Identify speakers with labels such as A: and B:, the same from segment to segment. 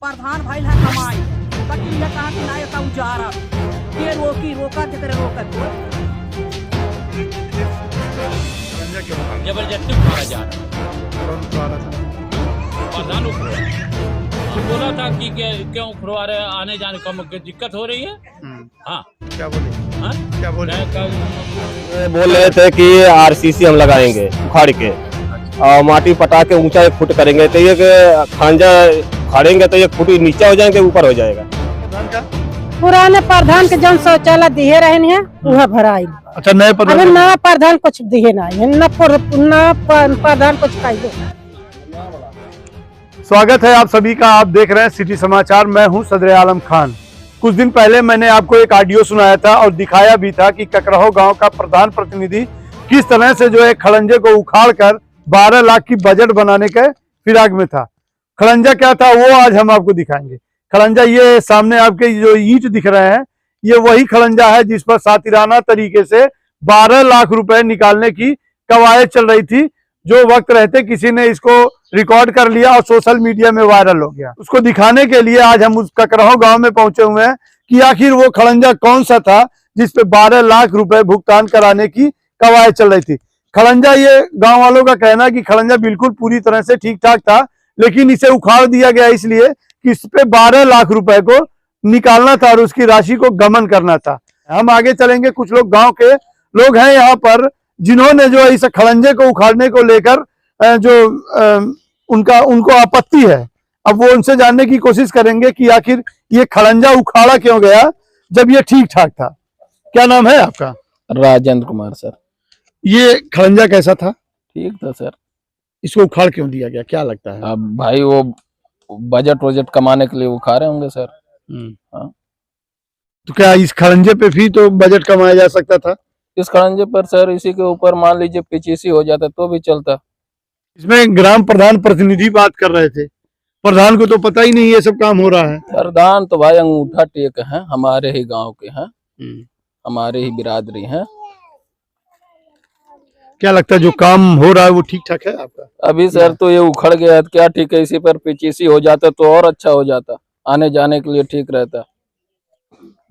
A: प्रधान भाई है कमाई वकील ने कहा कि ना उजारा ये रोका के तरह रोका
B: जबरदस्ती उखाड़ा जा रहा प्रधान बोला था कि क्यों उखड़वा रहे, आने जाने का दिक्कत हो रही है। हाँ
C: क्या बोले?
B: हाँ
C: क्या बोले?
D: बोल रहे थे कि आरसीसी हम लगाएंगे उखाड़ के और माटी पटा के ऊंचा 1 फुट करेंगे, तो ये खांजा उखाड़ेंगे तो 1 फुट नीचे हो जाएंगे, ऊपर हो जाएगा।
E: पुराने प्रधान के जन शौचालय दिए रहे हैं वह भराई।
C: अच्छा, नए
E: अभी नया प्रधान कुछ दिए नहीं, न प्रधान कुछ खाई।
C: स्वागत है आप सभी का। आप देख रहे हैं सिटी समाचार। मैं हूं सदर आलम खान। कुछ दिन पहले मैंने आपको एक ऑडियो सुनाया था और दिखाया भी था कि ककरहो गांव का प्रधान प्रतिनिधि किस तरह से जो है खड़ंजे को उखाड़कर 12 लाख की बजट बनाने के फिराक में था। खड़ंजा क्या था वो आज हम आपको दिखाएंगे। खड़ंजा ये सामने आपके जो ईंट दिख रहे हैं ये वही खड़ंजा है जिस पर सातिराना तरीके से 12 लाख रुपए निकालने की कवायद चल रही थी, जो वक्त रहते किसी ने इसको रिकॉर्ड कर लिया और सोशल मीडिया में वायरल हो गया। उसको दिखाने के लिए आज हम उस ककरहो गांव में पहुंचे हुए हैं कि आखिर वो खड़ंजा कौन सा था जिस पे 12 लाख रुपए भुगतान कराने की कवायद चल रही थी। खड़ंजा, ये गांव वालों का कहना है कि खड़ंजा बिल्कुल पूरी तरह से ठीक ठाक था, लेकिन इसे उखाड़ दिया गया इसलिए कि इस पे 12 लाख रुपए को निकालना था और उसकी राशि को गमन करना था। हम आगे चलेंगे। कुछ लोग गांव के लोग हैं यहाँ पर जिन्होंने जो इस खड़ंजे को उखाड़ने को लेकर जो उनको आपत्ति है, अब वो उनसे जानने की कोशिश करेंगे कि आखिर ये खड़ंजा उखाड़ा क्यों गया जब ये ठीक ठाक था। क्या नाम है आपका?
F: राजेंद्र कुमार सर।
C: ये खड़ंजा कैसा था?
F: ठीक था सर।
C: इसको उखाड़ क्यों दिया गया, क्या लगता है?
F: अब भाई वो बजट कमाने के लिए उखाड़े होंगे सर। हाँ।
C: तो क्या इस खड़ंजे पे भी तो बजट कमाया जा सकता था?
F: इस खड़ंजे पर सर इसी के ऊपर मान लीजिए पीछीसी हो जाता तो भी चलता।
C: इसमें ग्राम प्रधान प्रतिनिधि बात कर रहे थे, प्रधान को तो पता ही नहीं ये सब काम हो रहा है।
F: प्रधान तो भाई अंगूठा टेक हैं, हमारे ही गांव के हैं, हमारे ही बिरादरी हैं।
C: क्या लगता है जो काम हो रहा है वो ठीक ठाक है आपका?
F: अभी सर तो ये उखड़ गया है, क्या ठीक है, इसी पर पीछीसी हो जाता तो और अच्छा हो जाता, आने जाने के लिए ठीक रहता।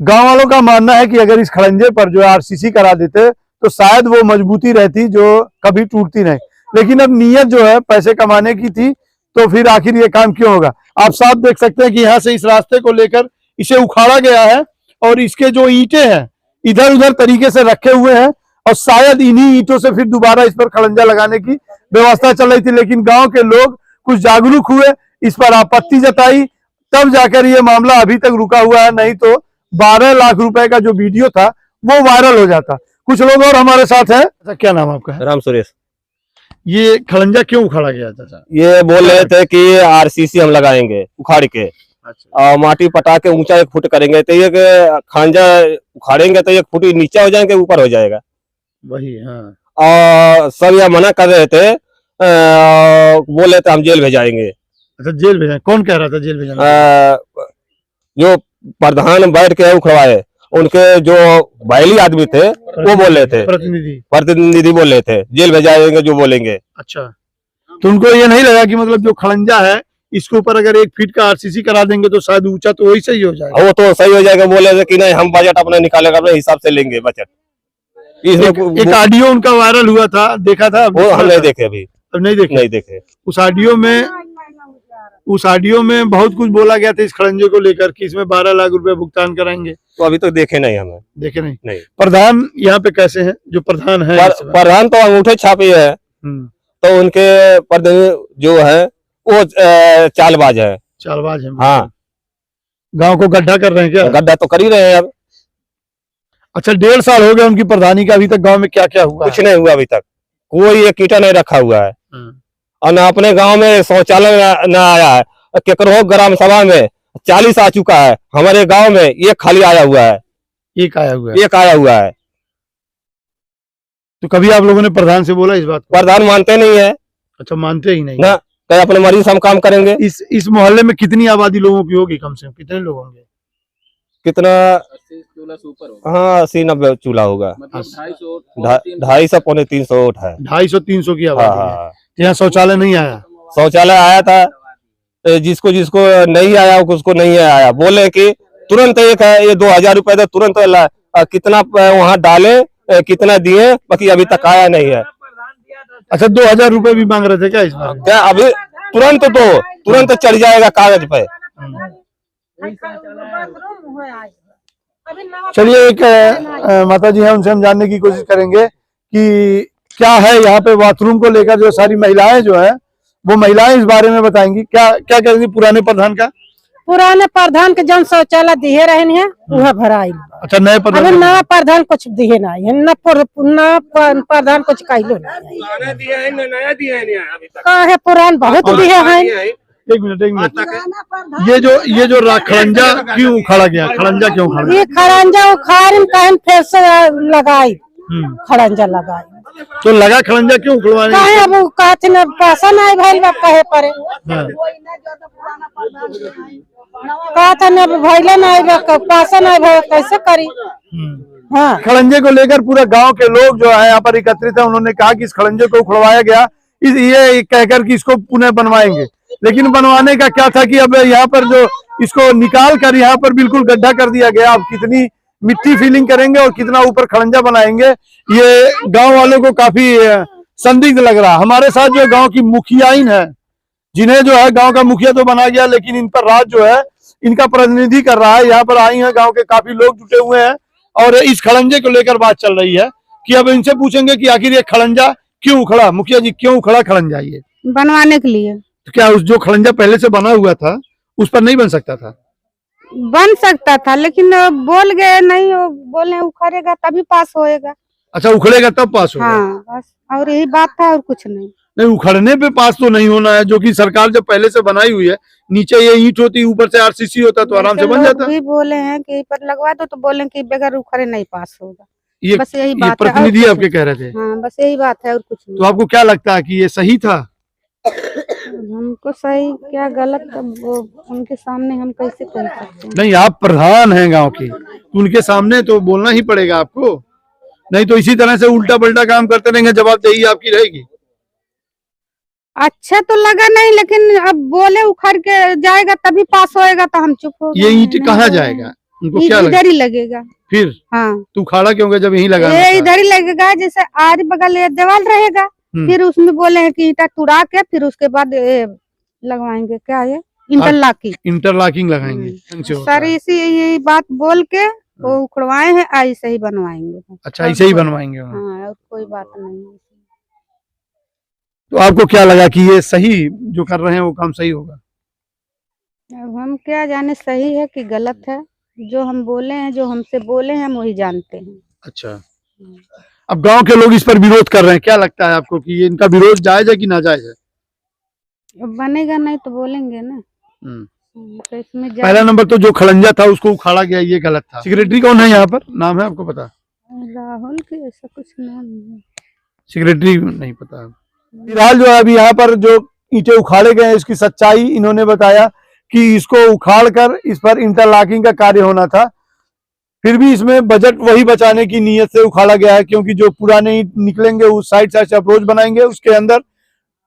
C: गांव वालों का मानना है कि अगर इस खड़ंजे पर जो आरसीसी करा देते तो शायद वो मजबूती रहती जो कभी टूटती नहीं, लेकिन अब नीयत जो है पैसे कमाने की थी तो फिर आखिर ये काम क्यों होगा। आप साफ देख सकते हैं कि यहाँ से इस रास्ते को लेकर इसे उखाड़ा गया है और इसके जो ईंटें हैं इधर उधर तरीके से रखे हुए हैं और शायद इन्हीं ईंटों से फिर दोबारा इस पर खड़ंजा लगाने की व्यवस्था चल रही थी, लेकिन गांव के लोग कुछ जागरूक हुए, इस पर आपत्ति जताई, तब जाकर ये मामला अभी तक रुका हुआ है। नहीं तो 12 लाख रुपए का जो वीडियो था वो वायरल हो जाता। कुछ लोग और हमारे साथ हैं। अच्छा, क्या नाम आपका है?
D: राम सुरेश।
C: ये खड़ंजा क्यों उखाड़ा गया था?
D: ये बोल रहे थे कि आरसीसी हम लगाएंगे उखाड़ के और माटी पटा के ऊंचा 1 फुट करेंगे, तो ये खांजा उखाड़ेंगे तो 1 फुट नीचे हो जाएंगे, ऊपर हो जाएगा।
C: वही हाँ।
D: और सब यह मना कर रहे थे, बोले थे हम जेल भेजाएंगे।
C: अच्छा, जेल भेजा? कौन कह रहा था जेल भेजना?
D: जो प्रधान बैठ के उखड़वाए उनके जो बैली आदमी थे वो बोल रहे थे, प्रतिनिधि बोल रहे थे जेल भेजाएंगे जो बोलेंगे। अच्छा,
C: तो उनको ये नहीं लगा कि मतलब जो खड़ंजा है इसके ऊपर अगर 1 फीट का आरसीसी करा देंगे तो शायद ऊंचा तो वही सही हो जाएगा?
D: वो तो सही हो जाएगा। बोले थे कि नहीं हम बजट अपने निकालेगा, अपने हिसाब से लेंगे बजट।
C: एक ऑडियो उनका वायरल हुआ था, देखा था?
D: वो हम नहीं देखे अभी।
C: अब नहीं देखे। उस ऑडियो में बहुत कुछ बोला गया था इस खड़ंजे को लेकर कि इसमें 12 लाख रुपए भुगतान कराएंगे।
D: तो अभी तक देखे नहीं, हमें
C: देखे नहीं।
D: नहीं।
C: प्रधान यहाँ पे कैसे हैं? जो प्रधान है
D: प्रधान तो अंगूठे छापी है, तो उनके प्रतिनिधि जो है वो चालबाज है।
C: चालबाज है?
D: हाँ।
C: गांव को गड्ढा कर रहे हैं क्या?
D: गड्ढा तो कर ही रहे हैं अब।
C: अच्छा, 1.5 साल हो गए उनकी प्रधानी का, अभी तक गांव में क्या क्या हुआ?
D: कुछ नहीं हुआ अभी तक, कोई एक ईंटा नहीं रखा हुआ है और ना अपने गांव में शौचालय न आया है। ककरहो ग्राम सभा में 40 आ चुका है, हमारे गांव में एक खाली आया हुआ है।
C: एक आया हुआ है। तो कभी आप लोगों ने प्रधान से बोला इस बात को?
D: प्रधान मानते नहीं है। अच्छा,
C: मानते ही नहीं
D: ना, तो अपने मर्जी से हम काम करेंगे।
C: इस मोहल्ले में कितनी आबादी लोगों की होगी? कम से कम कितने लोग होंगे?
D: कितना? 80-90 चूल्हा होगा। 250 पौने 300 वोट है।
C: 250-300 की आबादी है। यहाँ शौचालय नहीं आया?
D: शौचालय आया था जिसको जिसको नहीं आया उसको नहीं आया, बोले कि तुरंत एक है ये 2000 रुपए तो तुरंत कितना वहाँ डाले, कितना दिए, बाकी अभी तक आया नहीं है।
C: अच्छा 2000 रुपए भी मांग रहे थे क्या इस बार?
D: क्या अभी तुरंत चढ़ जाएगा कागज पे।
C: चलिए एक माता जी हैं, उनसे हम जानने की कोशिश करेंगे कि क्या है यहाँ पे बाथरूम को लेकर। जो सारी महिलाएं जो है वो महिलाएं इस बारे में बताएंगी। क्या क्या कहेंगी पुराने प्रधान का?
E: पुराने प्रधान के जन शौचालय दिए रहे हैं वह भराई।
C: अच्छा नए प्रधान?
E: अभी नया प्रधान कुछ दिए नहीं है, न प्रधान कुछ कहलो नहीं है। पुरान बहुत दिए हैं।
C: एक मिनट ये जो खड़ंजा क्यों उखाड़ा गया? खड़ंजा क्यों उखाड़ा?
E: ये खड़ंजा उखाड़ कहन फिर से लगाई, खड़ंजा लगाई
C: तो लगा खड़ंजा क्यों उखड़वाने?
E: कहे अब कहते न पैसा नहीं भइल बा कहे परे, कहते न भइले नहीं बा, पैसा नहीं भइल कैसे करी। हाँ
C: खड़ंजे को लेकर पूरा गांव के लोग जो है यहाँ पर एकत्रित है। उन्होंने कहा कि इस खड़ंजे को उखड़वाया गया ये कहकर कि इसको पुनः बनवाएंगे, लेकिन बनवाने का क्या था कि अब यहाँ पर जो इसको निकाल कर यहाँ पर बिल्कुल गड्ढा कर दिया गया। अब कितनी मिट्टी फिलिंग करेंगे और कितना ऊपर खड़ंजा बनाएंगे ये गांव वालों को काफी संदिग्ध लग रहा। हमारे साथ जो गांव की मुखियाइन है, जिन्हें जो है गांव का मुखिया तो बना गया, लेकिन इन पर राज जो है इनका प्रतिनिधि कर रहा है। यहाँ पर आई है, गांव के काफी लोग जुटे हुए हैं और इस खड़ंजे को लेकर बात चल रही है कि अब इनसे पूछेंगे कि आखिर ये खड़ंजा क्यों उखड़ा। मुखिया जी क्यों उखड़ा खड़ंजा? ये
E: बनवाने के लिए।
C: तो क्या उस जो खड़ंजा पहले से बना हुआ था उस पर नहीं बन सकता था?
E: बन सकता था, लेकिन बोल गए नहीं, बोले उखड़ेगा तभी पास होएगा।
C: अच्छा उखड़ेगा तब पास होगा?
E: हाँ बस, और यही बात था और कुछ नहीं।
C: नहीं उखड़ने पे पास तो नहीं होना है, जो कि सरकार जब पहले से बनाई हुई है। नीचे ये ईंट होती, ऊपर से आरसीसी होता तो आराम से बन जाता।
E: भी बोले हैं कि पर लगवा दो तो बोले कि बगैर उखड़े नहीं पास होगा।
C: ये
E: बस यही
C: ये
E: बात है,
C: प्रतिनिधि
E: और
C: आपके कह रहे थे?
E: हाँ बस यही बात है और कुछ नहीं।
C: तो आपको क्या लगता है कि ये सही था?
E: हमको सही क्या गलत, वो उनके सामने हम कैसे कह सकते हैं।
C: नहीं आप प्रधान हैं गांव की, तो उनके सामने तो बोलना ही पड़ेगा आपको, नहीं तो इसी तरह से उल्टा पलटा काम करते रहेंगे, जवाबदेही आपकी रहेगी।
E: अच्छा तो लगा नहीं, लेकिन अब बोले उखड़ के जाएगा तभी पास होएगा तो हम चुप हो गए।
C: ये ईंट कहाँ जाएगा? उनको क्या
E: इधर ही लगेगा
C: फिर?
E: हाँ
C: तू खाड़ा क्यों गया जब यहीं लगा?
E: ये इधर ही लगेगा, जैसे आरी बगल दीवार रहेगा, फिर उसमें बोले हैं कि ईंटा तुड़ा के फिर उसके बाद लगवाएंगे। क्या ये
C: इंटरलॉकिंग लगाएंगे।
E: सर इसी यही बात बोल के वो उखड़वाए हैं, ऐसे ही बनवाएंगे।
C: अच्छा ऐसे ही बनवाएंगे?
E: हाँ और कोई बात नहीं।
C: तो आपको क्या लगा कि ये सही जो कर रहे हैं वो काम सही होगा?
E: अब हम क्या जाने सही है कि गलत है, जो हम बोले हैं, जो हमसे बोले हैं हम वही जानते हैं।
C: अच्छा अब गांव के लोग इस पर विरोध कर रहे हैं, क्या लगता है आपको कि ये इनका विरोध जायज है कि नाजायज है?
E: बनेगा नहीं तो बोलेंगे ना। तो इसमें
C: पहला नंबर तो जो खड़ंजा था उसको उखाड़ा गया, ये गलत था। सेक्रेटरी कौन है यहाँ पर, नाम है आपको पता?
E: राहुल के ऐसा कुछ नाम नहीं।
C: सेक्रेटरी नहीं पता। फिलहाल जो है अभी यहाँ पर जो ईंटें उखाड़े गए हैं इसकी सच्चाई इन्होंने बताया कि इसको उखाड़ कर इस पर इंटरलॉकिंग का कार्य होना था। फिर भी इसमें बजट वही बचाने की नीयत से उखाड़ा गया है, क्योंकि जो पुराने ईंट निकलेंगे उस साइड से अप्रोच बनाएंगे, उसके अंदर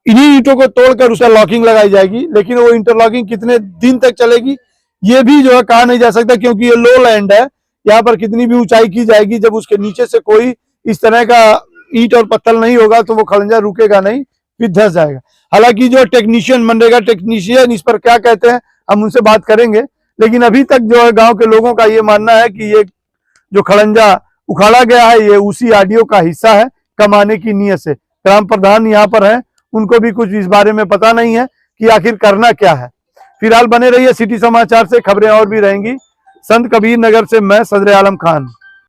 C: इन्हीं ईंटों को तोड़कर उसका लॉकिंग लगाई जाएगी। लेकिन वो इंटरलॉकिंग कितने दिन तक चलेगी ये भी जो है कहा नहीं जा सकता, क्योंकि ये लो लैंड है। यहाँ पर कितनी भी ऊंचाई की जाएगी, जब उसके नीचे से कोई इस तरह का ईंट और पत्थर नहीं होगा तो वो खड़ंजा रुकेगा नहीं, फिर धंस जाएगा। हालांकि जो टेक्नीशियन, मनरेगा टेक्नीशियन इस पर क्या कहते हैं हम उनसे बात करेंगे, लेकिन अभी तक जो है गांव के लोगों का ये मानना है कि ये जो खड़ंजा उखाड़ा गया है ये उसी ऑडियो का हिस्सा है, कमाने की नीयत से। ग्राम प्रधान यहाँ पर हैं, उनको भी कुछ इस बारे में पता नहीं है कि आखिर करना क्या है। फिलहाल बने रहिए सिटी समाचार से, खबरें और भी रहेंगी। संत कबीर नगर से मैं सदर आलम खान।